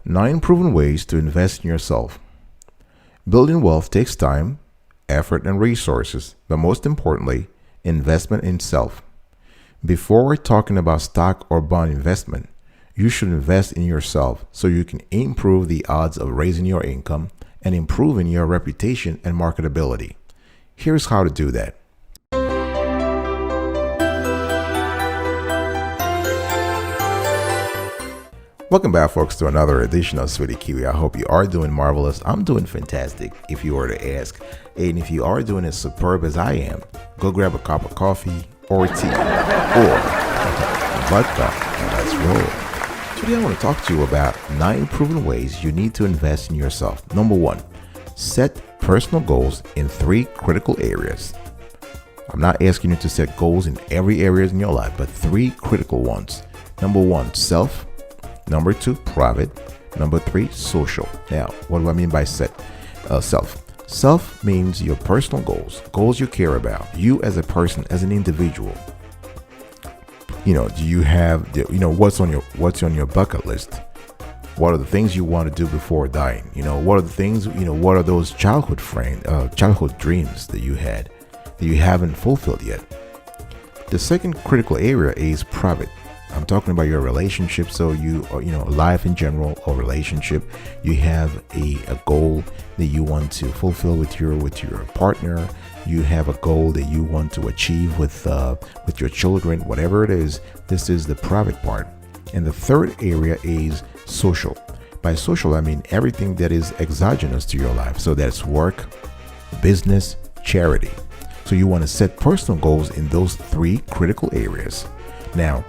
9 proven ways to invest in yourself. Building wealth takes time, effort, and resources, but most importantly, investment in self. Before talking about stock or bond investment, you should invest in yourself so you can improve the odds of raising your income and improving your reputation and marketability. Here's how to do that. Welcome back, folks, to another edition of Sweetie Kiwi. I hope you are doing marvelous. I'm doing fantastic, if you were to ask. And if you are doing as superb as I am, go grab a cup of coffee or tea or vodka and let's roll. Today I want to talk to you about 9 proven ways you need to invest in yourself. Number 1, set personal goals in 3 critical areas. I'm not asking you to set goals in every area in your life, but 3 critical ones. Number 1, self. Number 2, private. Number 3, social. Now, what do I mean by self? Self means your personal goals you care about, you as a person, as an individual. Do you have what's on your bucket list? What are the things you want to do before dying? What are the things, what are those childhood dreams that you had that you haven't fulfilled yet? The second critical area is private. I'm talking about your relationship. So life in general or relationship, you have a goal that you want to fulfill with your partner. You have a goal that you want to achieve with your children, whatever it is. This is the private part. And the third area is social. By social, I mean everything that is exogenous to your life. So that's work, business, charity. So you want to set personal goals in those 3 critical areas. Now,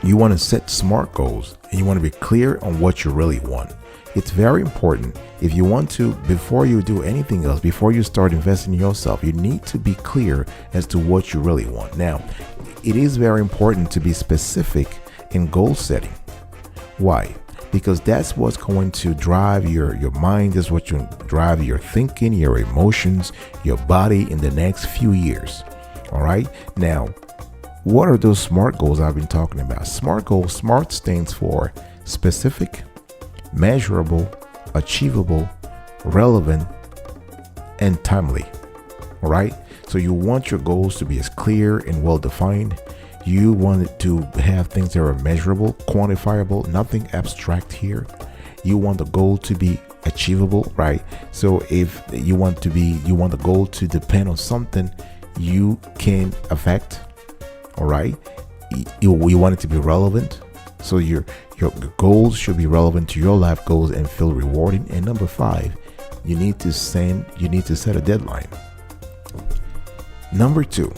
you want to set SMART goals and you want to be clear on what you really want. It's very important. If you want to, before you do anything else, before you start investing in yourself, you need to be clear as to what you really want. Now, it is very important to be specific in goal setting. Why? Because that's what's going to drive your mind. That's what you drive your thinking, your emotions, your body in the next few years. All right. Now, what are those SMART goals I've been talking about? SMART goals, SMART stands for specific, measurable, achievable, relevant, and timely. All right. So you want your goals to be as clear and well defined. You want it to have things that are measurable, quantifiable, nothing abstract here. You want the goal to be achievable, right? So if you want the goal to depend on something you can affect. All right. You want it to be relevant. So your goals should be relevant to your life goals and feel rewarding. And number 5, you need to set a deadline. Number 2,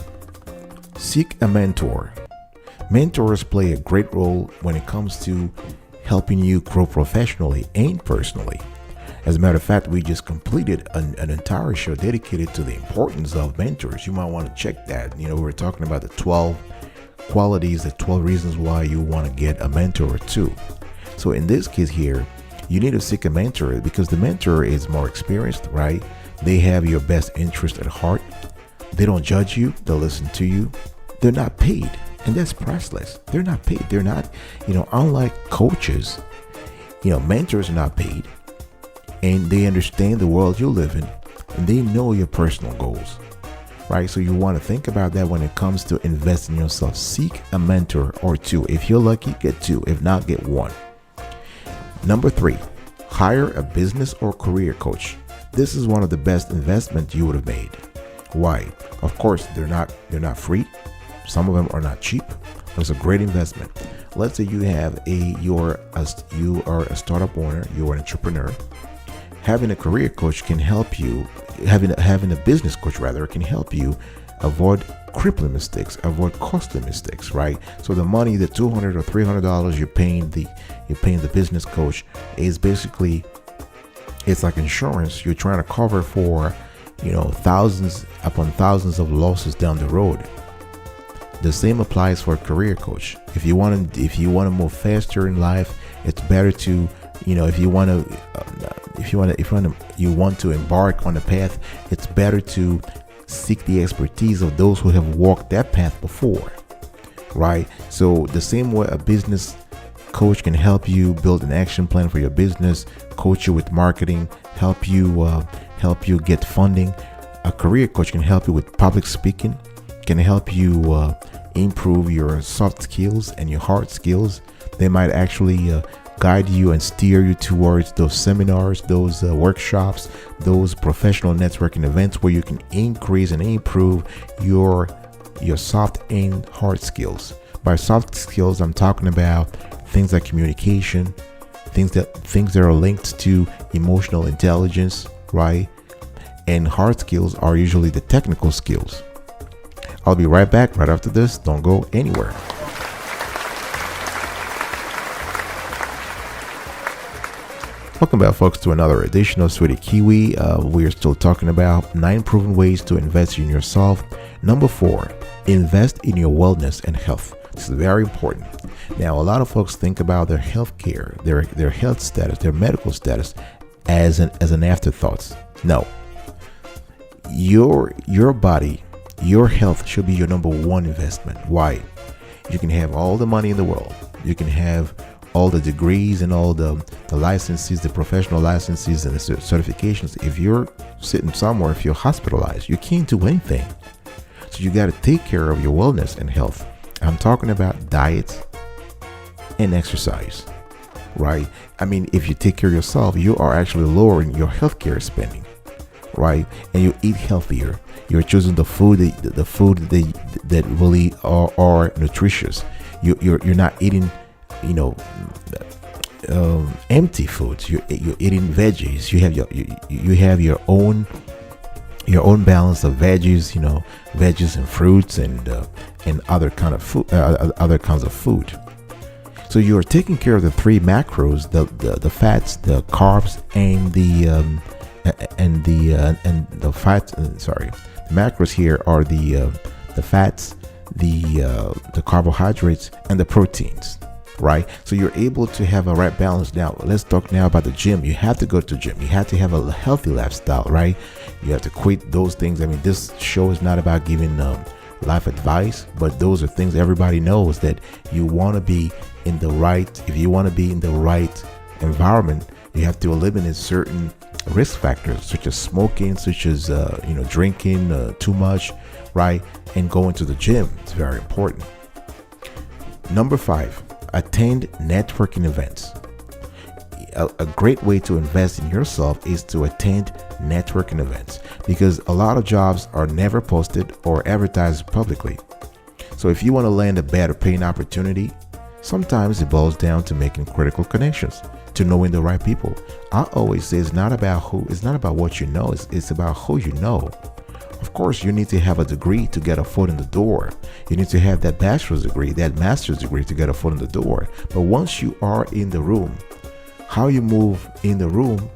seek a mentor. Mentors play a great role when it comes to helping you grow professionally and personally. As a matter of fact, we just completed an entire show dedicated to the importance of mentors. You might want to check that. We were talking about the 12 qualities, the 12 reasons why you want to get a mentor or 2. So in this case here, you need to seek a mentor because the mentor is more experienced, right? They have your best interest at heart. They don't judge you. They'll listen to you. They're not paid. And that's priceless. They're not paid. They're not, unlike coaches, mentors are not paid. And they understand the world you live in. And they know your personal goals. Right? So you want to think about that when it comes to investing in yourself. Seek a mentor or 2. If you're lucky, get 2. If not, get 1. Number 3, hire a business or career coach. This is one of the best investments you would have made. Why? Of course, they're not free. Some of them are not cheap. But it's a great investment. Let's say you are a startup owner, you're an entrepreneur. Having a career coach can help you. Having a business coach rather can help you avoid crippling mistakes, avoid costly mistakes, right? So the money, the $200 or $300 you're paying the business coach is basically, it's like insurance. You're trying to cover for thousands upon thousands of losses down the road. The same applies for a career coach. If you want to move faster in life, it's better to, if you want to embark on a path, it's better to seek the expertise of those who have walked that path before, right? So the same way a business coach can help you build an action plan for your business, coach you with marketing, help you get funding. A career coach can help you with public speaking, can help you improve your soft skills and your hard skills. They might actually guide you and steer you towards those seminars, those workshops, those professional networking events where you can increase and improve your soft and hard skills. By soft skills, I'm talking about things like communication, things that are linked to emotional intelligence, right? And hard skills are usually the technical skills. I'll be right back right after this. Don't go anywhere. Welcome back, folks, to another edition of Sweetie Kiwi. We are still talking about 9 proven ways to invest in yourself. Number 4, invest in your wellness and health. This is very important. Now, a lot of folks think about their health care, their health status, their medical status as an afterthought. No. Your body, your health should be your number 1 investment. Why? You can have all the money in the world. You can have all the degrees and all the licenses, the professional licenses and the certifications. If you're sitting somewhere, if you're hospitalized, you can't do anything. So you got to take care of your wellness and health. I'm talking about diet and exercise, right? I mean, if you take care of yourself, you are actually lowering your healthcare spending, right? And you eat healthier. You're choosing the food that really are nutritious. You're not eating, empty foods. You're eating veggies. You have your own balance of veggies, veggies and fruits and other kinds of food. So you're taking care of the 3 macros: the fats, the carbs, and the fats. The macros here are the fats, the carbohydrates, and the proteins. Right? So you're able to have a right balance. Now, let's talk now about the gym. You have to go to the gym. You have to have a healthy lifestyle, right? You have to quit those things. I mean, this show is not about giving life advice, but those are things everybody knows that you want to be in the right. If you want to be in the right environment, you have to eliminate certain risk factors, such as smoking, such as drinking too much, right? And going to the gym. It's very important. Number 5. Attend networking events. A great way to invest in yourself is to attend networking events, because a lot of jobs are never posted or advertised publicly. So if you want to land a better paying opportunity, sometimes it boils down to making critical connections, to knowing the right people. I always say it's not about what you know, it's about who you know. Of course, you need to have a degree to get a foot in the door. You need to have that bachelor's degree, that master's degree to get a foot in the door. But once you are in the room, how you move in the room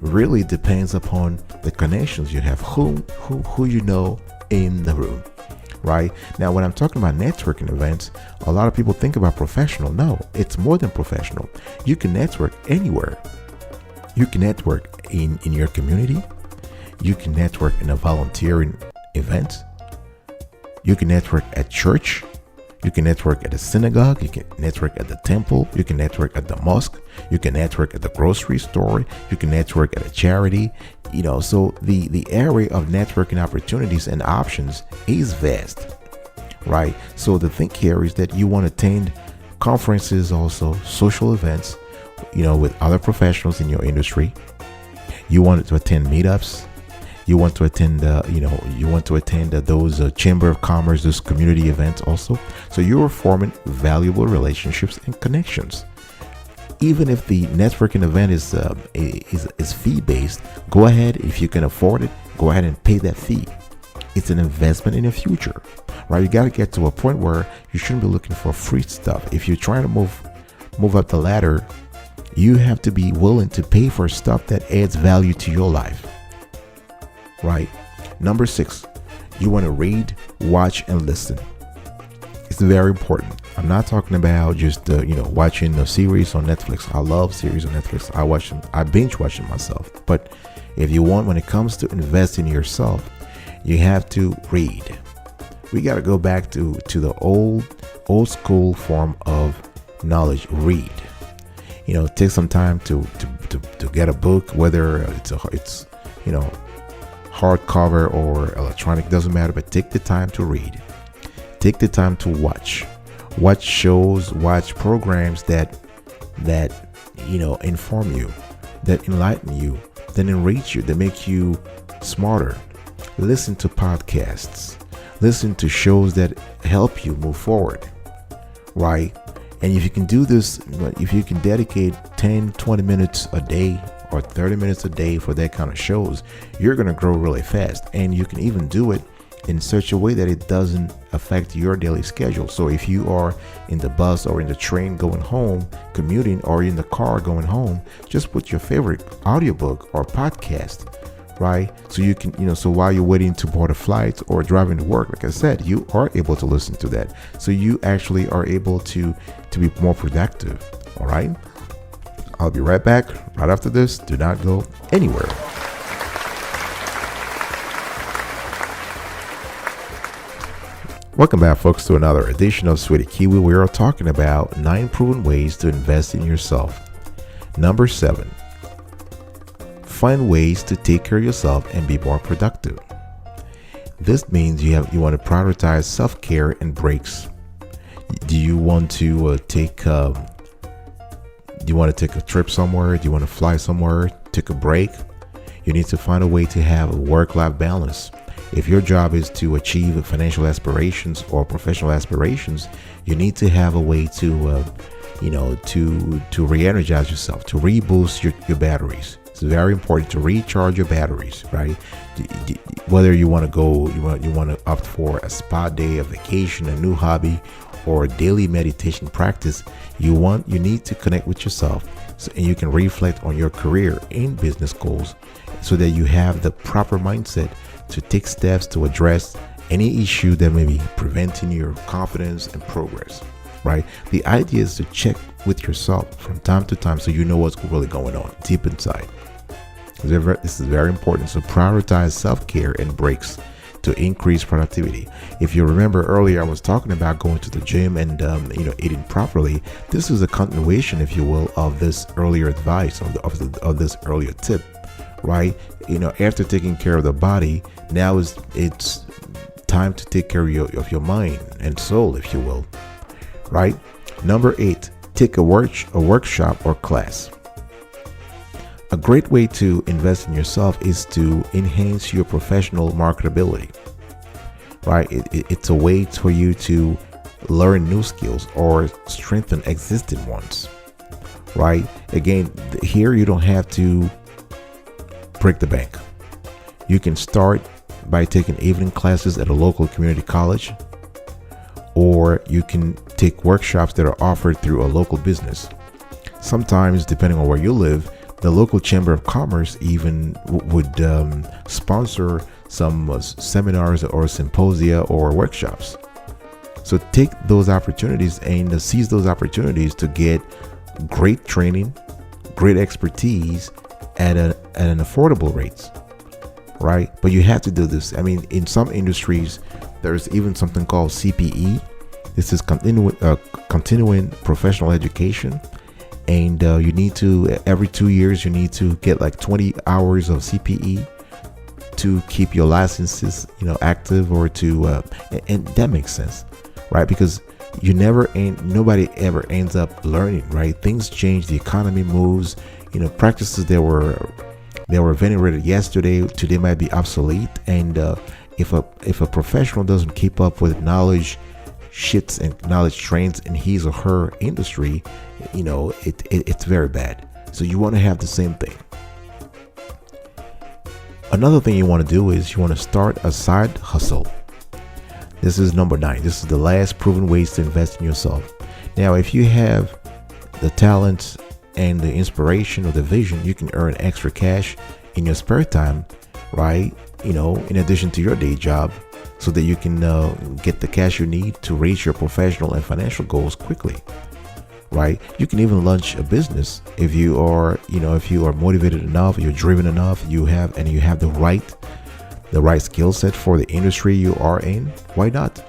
really depends upon the connections you have, who you know in the room, right? Now, when I'm talking about networking events, a lot of people think about professional. No, it's more than professional. You can network anywhere. You can network in your community. You can network in a volunteering event. You can network at church. You can network at a synagogue. You can network at the temple. You can network at the mosque. You can network at the grocery store. You can network at a charity. So the area of networking opportunities and options is vast, right? So the thing here is that you want to attend conferences, also social events, with other professionals in your industry. You want to attend meetups. You want to attend, those Chamber of Commerce, those community events also. So you are forming valuable relationships and connections. Even if the networking event is fee-based, go ahead. If you can afford it, go ahead and pay that fee. It's an investment in the future, right? You got to get to a point where you shouldn't be looking for free stuff. If you're trying to move up the ladder, you have to be willing to pay for stuff that adds value to your life. Right. Number 6, you want to read, watch, and listen. It's very important. I'm not talking about just watching a series on Netflix. I love series on Netflix. I watch them. I binge watch them myself. But if you want, when it comes to invest in yourself, you have to read. We got to go back to the old school form of knowledge, read. Take some time to get a book, whether it's hardcover or electronic, doesn't matter, but take the time to read. Take the time to watch shows, watch programs that inform you, that enlighten you, that enrich you, that make you smarter. Listen to podcasts, listen to shows that help you move forward, right? And if you can do this, if you can dedicate 10-20 minutes a day or 30 minutes a day for that kind of shows, you're going to grow really fast. And you can even do it in such a way that it doesn't affect your daily schedule. So if you are in the bus or in the train going home, commuting, or in the car going home, just put your favorite audiobook or podcast, right? So you can, so while you're waiting to board a flight or driving to work, like I said, you are able to listen to that. So you actually are able to be more productive. All right. I'll be right back right after this. Do not go anywhere. Welcome back, folks, to another edition of Sweetie Kiwi. We are talking about 9 proven ways to invest in yourself. Number 7, find ways to take care of yourself and be more productive. This means you want to prioritize self-care and breaks. Do you want to take a trip somewhere? Do you want to fly somewhere? Take a break? You need to find a way to have a work-life balance. If your job is to achieve financial aspirations or professional aspirations, you need to have a way to re-energize yourself, to reboost your batteries. It's very important to recharge your batteries, right? Whether you want to go, you want to opt for a spa day, a vacation, a new hobby, or a daily meditation practice, you need to connect with yourself, and you can reflect on your career and business goals so that you have the proper mindset to take steps to address any issue that may be preventing your confidence and progress, right? The idea is to check with yourself from time to time so you know what's really going on deep inside. This is very important. So prioritize self-care and breaks to increase productivity. If you remember earlier, I was talking about going to the gym and eating properly. This is a continuation, if you will, of this earlier advice, of this earlier tip, right? After taking care of the body, now it's time to take care of your mind and soul, if you will, right? Number 8, take a workshop or class. A great way to invest in yourself is to enhance your professional marketability, right? It's a way for you to learn new skills or strengthen existing ones, right? Again, here you don't have to break the bank. You can start by taking evening classes at a local community college, or you can take workshops that are offered through a local business. Sometimes, depending on where you live, the local chamber of commerce even would sponsor some seminars or symposia or workshops. So take those opportunities and seize those opportunities to get great training, great expertise at an affordable rates, right? But you have to do this. I mean, in some industries, there's even something called CPE. This is continuing professional education. And you need to, every 2 years, you need to get like 20 hours of CPE to keep your licenses, active, or to, and that makes sense, right? Because nobody ever ends up learning, right? Things change, the economy moves, practices that were venerated yesterday, today might be obsolete. And if a professional doesn't keep up with knowledge shifts and knowledge trends in his or her industry, it's very bad. So you want to have the same thing. Another thing you want to do is you want to start a side hustle. This is number 9. This is the last proven ways to invest in yourself. Now, if you have the talents and the inspiration or the vision, you can earn extra cash in your spare time, right? In addition to your day job, so that you can get the cash you need to reach your professional and financial goals quickly, right? You can even launch a business if you are motivated enough, you're driven enough, you have the right skill set for the industry you are in. Why not?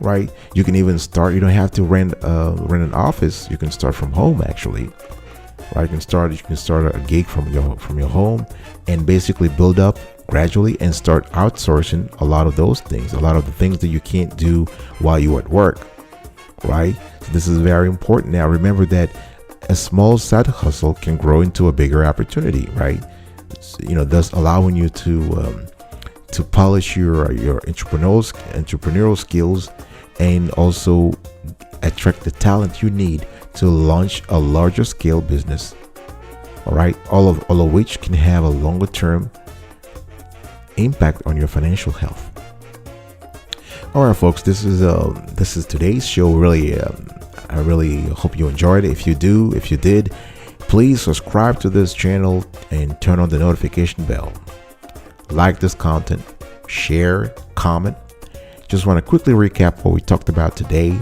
right? You can even start. You don't have to rent an office. You can start from home, actually, right? You can start a gig from your home, and basically build up gradually and start outsourcing a lot of those things, a lot of the things that you can't do while you're at work, right? So this is very important. Now, remember that a small side hustle can grow into a bigger opportunity, right? So, thus allowing you to polish your entrepreneurial skills, and also attract the talent you need to launch a larger scale business. All right, all of which can have a longer term impact on your financial health. All right, folks, this is today's show. Really, I really hope you enjoyed it. If you did, please subscribe to this channel and turn on the notification bell. Like this content, share, comment. Just want to quickly recap what we talked about today.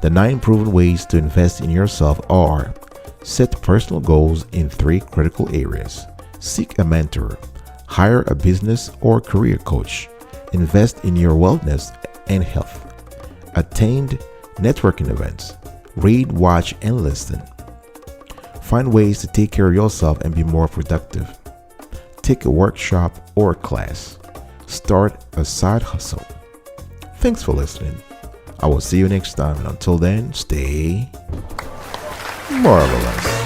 The 9 proven ways to invest in yourself are: set personal goals in 3 critical areas, seek a mentor, hire a business or career coach, invest in your wellness and health, attend networking events, read, watch, and listen. Find ways to take care of yourself and be more productive. Take a workshop or a class. Start a side hustle. Thanks for listening. I will see you next time, and until then, stay marvelous.